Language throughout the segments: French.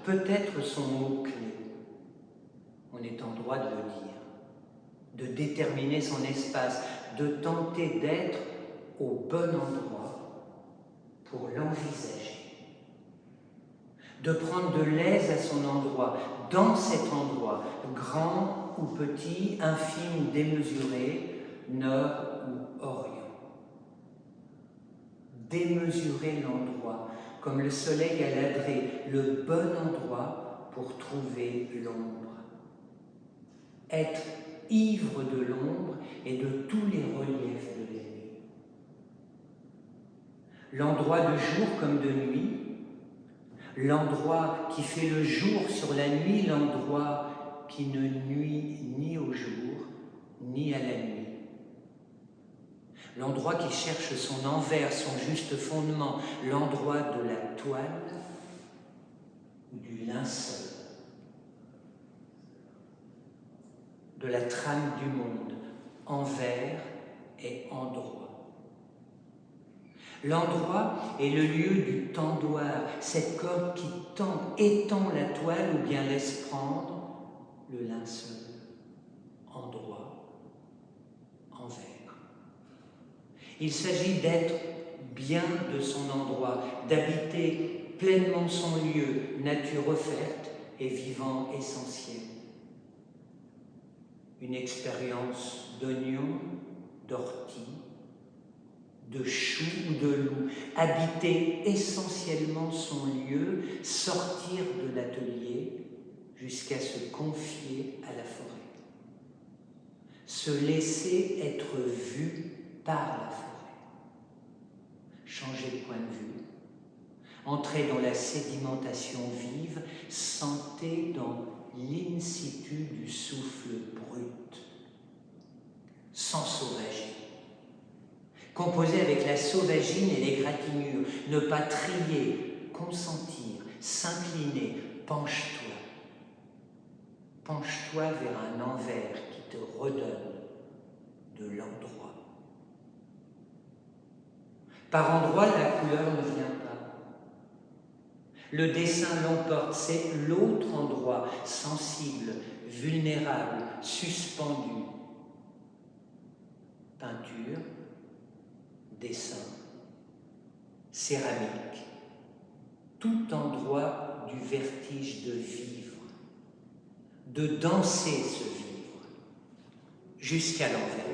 peut être son mot-clé. On est en droit de le dire, de déterminer son espace, de tenter d'être au bon endroit pour l'envisager, de prendre de l'aise à son endroit, dans cet endroit, grand ou petit, infime ou démesuré, nord ou orient. Démesurer l'endroit, comme le soleil a ladré, le bon endroit pour trouver l'ombre. Être ivre de l'ombre et de tous les reliefs de la nuit. L'endroit de jour comme de nuit, l'endroit qui fait le jour sur la nuit, l'endroit qui ne nuit ni au jour ni à la nuit. L'endroit qui cherche son envers, son juste fondement, l'endroit de la toile ou du linceul, de la trame du monde, envers et endroit. L'endroit est le lieu du tendoir, cette corde qui tend, étend la toile ou bien laisse prendre le linceul, endroit, envers. Il s'agit d'être bien de son endroit, d'habiter pleinement son lieu, nature offerte et vivant essentiel. Une expérience d'oignon, d'ortie, de chou ou de loup, habiter essentiellement son lieu, sortir de l'atelier jusqu'à se confier à la forêt. Se laisser être vu par la forêt. Changer de point de vue, entrer dans la sédimentation vive, senter dans l'in situ du souffle brut, sans sauvager. Composer avec la sauvagine et l'égratignure, ne pas trier, consentir, s'incliner, penche-toi. Penche-toi vers un envers qui te redonne de l'endroit. Par endroits, la couleur ne vient pas. Le dessin l'emporte, c'est l'autre endroit, sensible, vulnérable, suspendu. Peinture, dessin, céramique, tout endroit du vertige de vivre, de danser ce vivre, jusqu'à l'envers.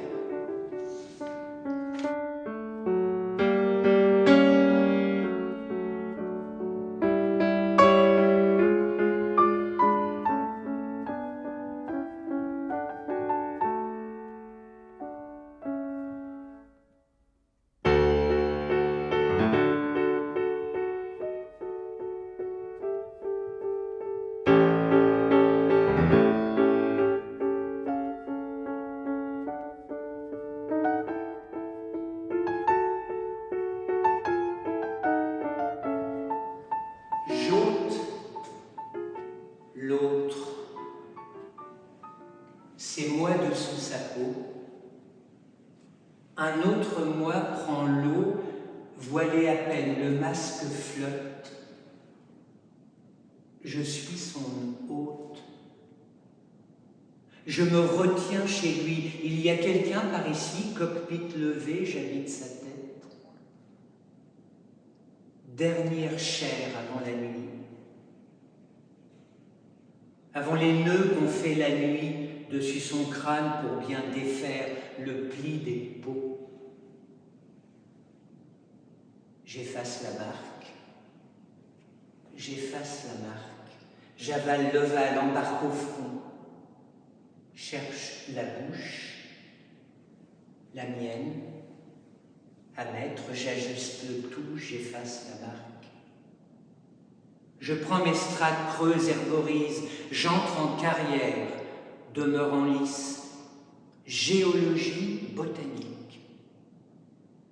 L'autre, c'est moi dessous sa peau. Un autre moi prend l'eau, voilé à peine, le masque flotte. Je suis son hôte. Je me retiens chez lui. Il y a quelqu'un par ici, cockpit levé, j'habite sa tête. Dernière chair avant la nuit. Avant les nœuds qu'on fait la nuit dessus son crâne pour bien défaire le pli des peaux. J'efface la marque, j'avale l'ovale, embarque au front, cherche la bouche, la mienne, à mettre, j'ajuste le tout, j'efface la marque. Je prends mes strates creuses, herborise, j'entre en carrière, demeure en lice, géologie botanique.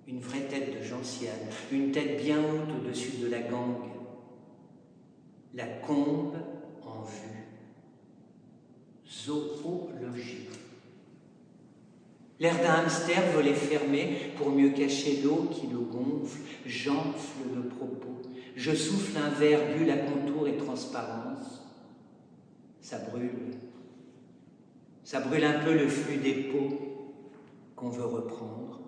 Une vraie tête de gentiane, une tête bien haute au-dessus de la gangue. La combe en vue. Zoologie. L'air d'un hamster, volet fermé, pour mieux cacher l'eau qui le gonfle, j'enfle le propos. Je souffle un verre, bulle à contour et transparence. Ça brûle. Ça brûle un peu le flux des peaux qu'on veut reprendre.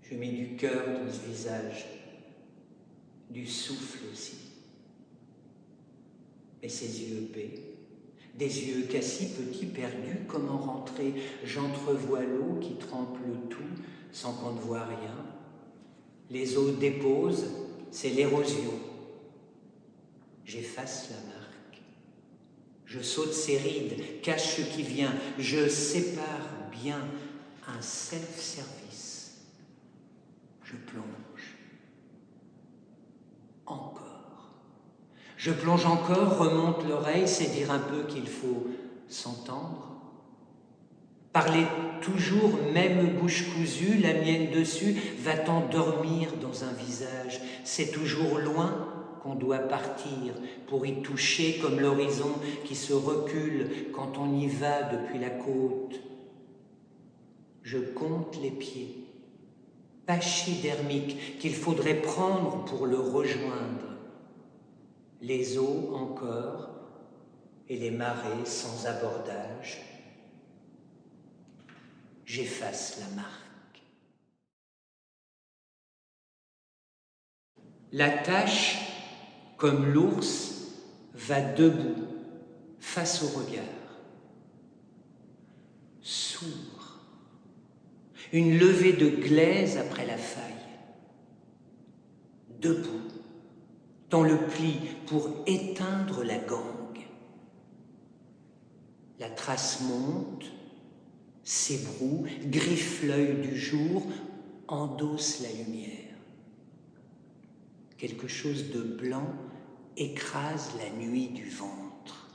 Je mets du cœur dans ce visage, du souffle aussi. Et ses yeux baies, des yeux qu'assis petits perdus, comment rentrer? J'entrevois l'eau qui trempe le tout sans qu'on ne voit rien. Les eaux déposent, c'est l'érosion. J'efface la marque. Je saute ses rides, cache ce qui vient. Je sépare bien un self-service. Je plonge. Encore. Je plonge encore, remonte l'oreille, c'est dire un peu qu'il faut s'entendre. Parler toujours, même bouche cousue, la mienne dessus, va-t-on dormir dans un visage? C'est toujours loin qu'on doit partir pour y toucher comme l'horizon qui se recule quand on y va depuis la côte. Je compte les pieds, pachydermiques, qu'il faudrait prendre pour le rejoindre. Les eaux encore et les marées sans abordage. J'efface la marque. La tâche, comme l'ours, va debout, face au regard. Sourd. Une levée de glaise après la faille. Debout, dans le pli pour éteindre la gangue. La trace monte, s'ébroue, griffe l'œil du jour, endosse la lumière. Quelque chose de blanc écrase la nuit du ventre.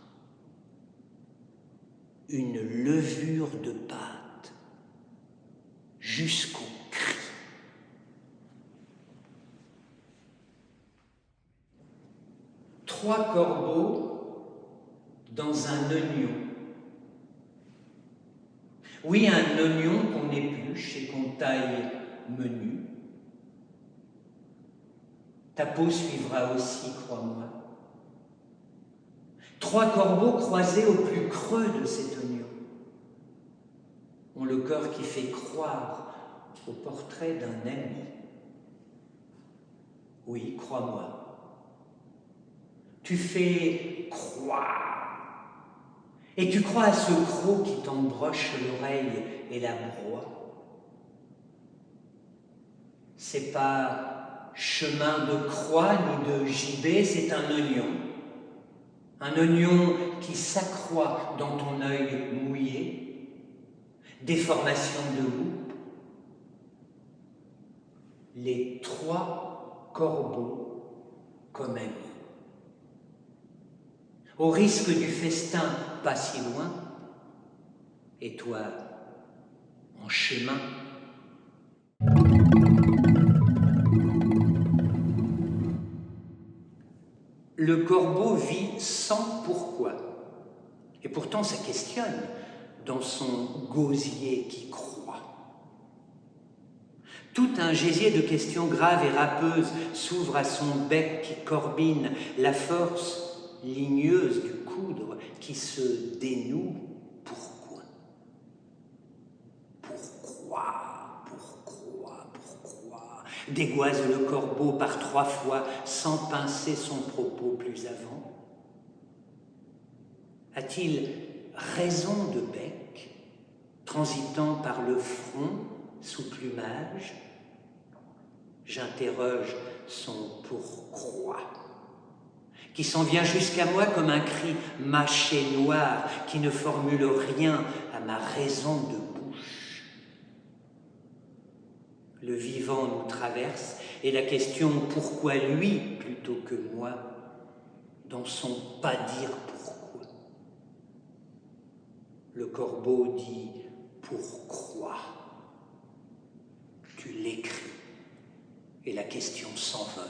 Une levure de pâte jusqu'au cri. Trois corbeaux dans un oignon. Oui, un oignon qu'on épluche et qu'on taille menu. Ta peau suivra aussi, crois-moi. Trois corbeaux croisés au plus creux de cet oignon ont le cœur qui fait croire au portrait d'un ami. Oui, crois-moi. Tu fais croire. Et tu crois à ce croc qui t'embroche l'oreille et la broie. C'est pas chemin de croix ni de gibet, c'est un oignon. Un oignon qui s'accroît dans ton œil mouillé, déformation de loupe. Les trois corbeaux comme amis. Au risque du festin pas si loin, et toi en chemin. Le corbeau vit sans pourquoi, et pourtant ça questionne dans son gosier qui croît. Tout un gésier de questions graves et râpeuses s'ouvre à son bec qui corbine, la force ligneuse du coudre qui se dénoue. Pourquoi? Pourquoi? Dégoise le corbeau par trois fois sans pincer son propos plus avant. A-t-il raison de bec, transitant par le front sous plumage? J'interroge son pourquoi, qui s'en vient jusqu'à moi comme un cri mâché noir qui ne formule rien à ma raison de bouche. Le vivant nous traverse et la question pourquoi lui plutôt que moi dans son pas dire pourquoi. Le corbeau dit pourquoi. Tu l'écris et la question s'envole.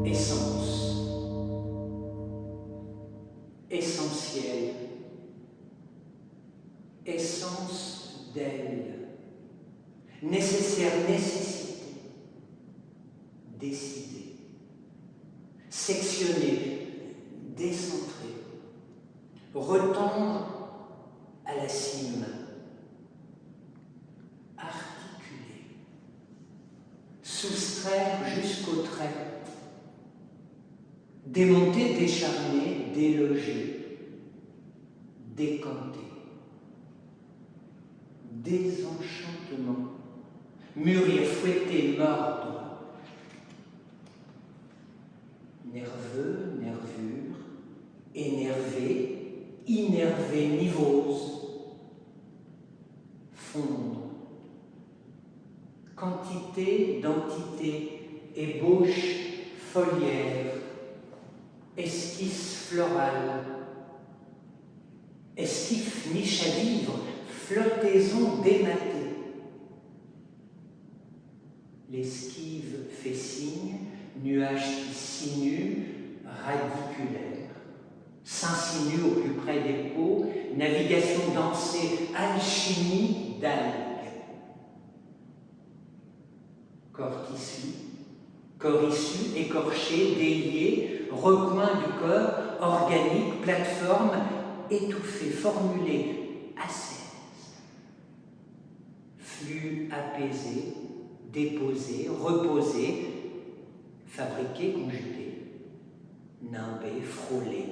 essence, essentiel, essence d'elle, nécessaire nécessité, décider, sectionner, décentrer, retendre à la cime, articuler, soustraire jusqu'au trait, démonter, décharner, déloger, décanter, désenchantement, mûrir, fouetter, mordre, nerveux, nervure, énervé, innervé, nivose, fondre, quantité, d'entité, ébauche, foliaire, esquisse florale, esquif, niche à vivre, flottaison dématée. L'esquive fait signe, nuage qui sinue, radiculaire, s'insinue au plus près des peaux, navigation dansée, alchimie d'algues. Corps tissu, corps issu, écorché, délié, recoin du corps, organique, plateforme, étouffé, formulé, ascèse. Flux apaisé, déposé, reposé, fabriqué, conjugué, nimbé, frôlé,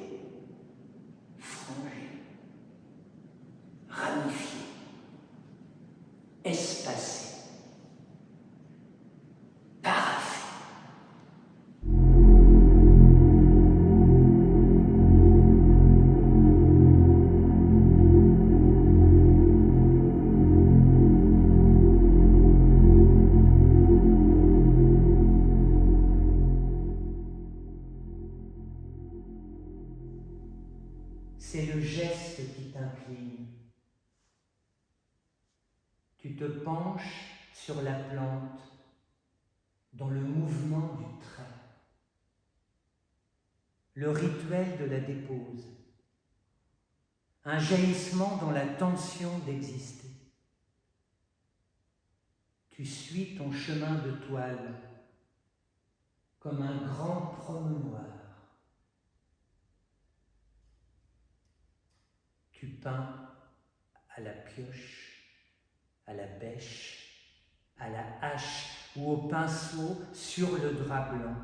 frangé, ramifié, espacé, paraffé. C'est le geste qui t'incline. Tu te penches sur la plante dans le mouvement du trait. Le rituel de la dépose. Un jaillissement dans la tension d'exister. Tu suis ton chemin de toile comme un grand promenoir. Tu peins à la pioche, à la bêche, à la hache ou au pinceau sur le drap blanc.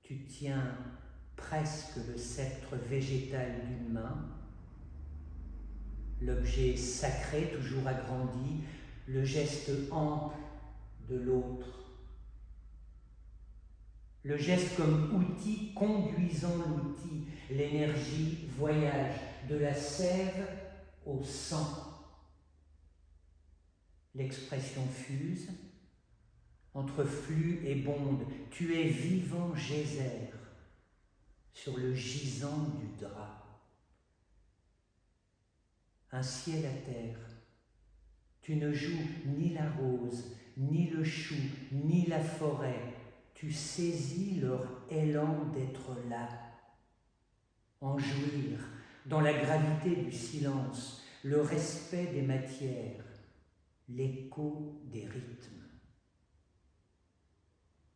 Tu tiens presque le sceptre végétal d'une main, l'objet sacré toujours agrandi, le geste ample de l'autre. Le geste comme outil conduisant l'outil, l'énergie voyage de la sève au sang. L'expression fuse, entre flux et bonde, tu es vivant geyser sur le gisant du drap. Un ciel à terre, tu ne joues ni la rose, ni le chou, ni la forêt, tu saisis leur élan d'être là, en jouir dans la gravité du silence, le respect des matières, l'écho des rythmes.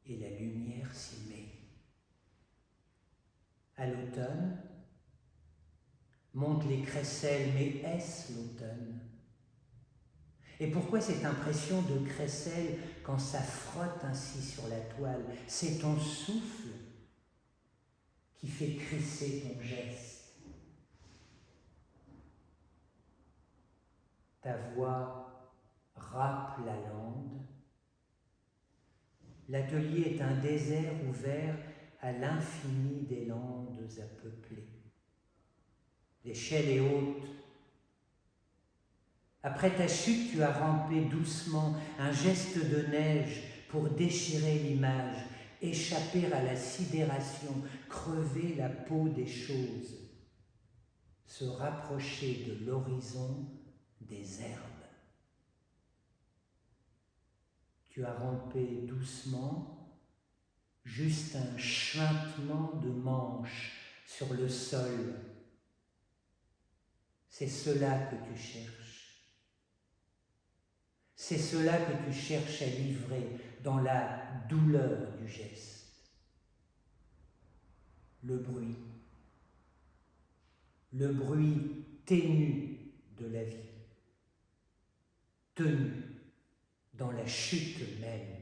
Et la lumière s'y met. À l'automne, montent les crécelles, mais est-ce l'automne? Et pourquoi cette impression de crécelle quand ça frotte ainsi sur la toile? C'est ton souffle qui fait crisser ton geste. Ta voix râpe la lande. L'atelier est un désert ouvert à l'infini des landes à peupler. L'échelle est haute. Après ta chute, tu as rampé doucement, un geste de neige pour déchirer l'image, échapper à la sidération, crever la peau des choses, se rapprocher de l'horizon des herbes. Tu as rampé doucement juste un chuintement de manches sur le sol. C'est cela que tu cherches. C'est cela que tu cherches à livrer dans la douleur du geste. Le bruit ténu de la vie, tenu dans la chute même.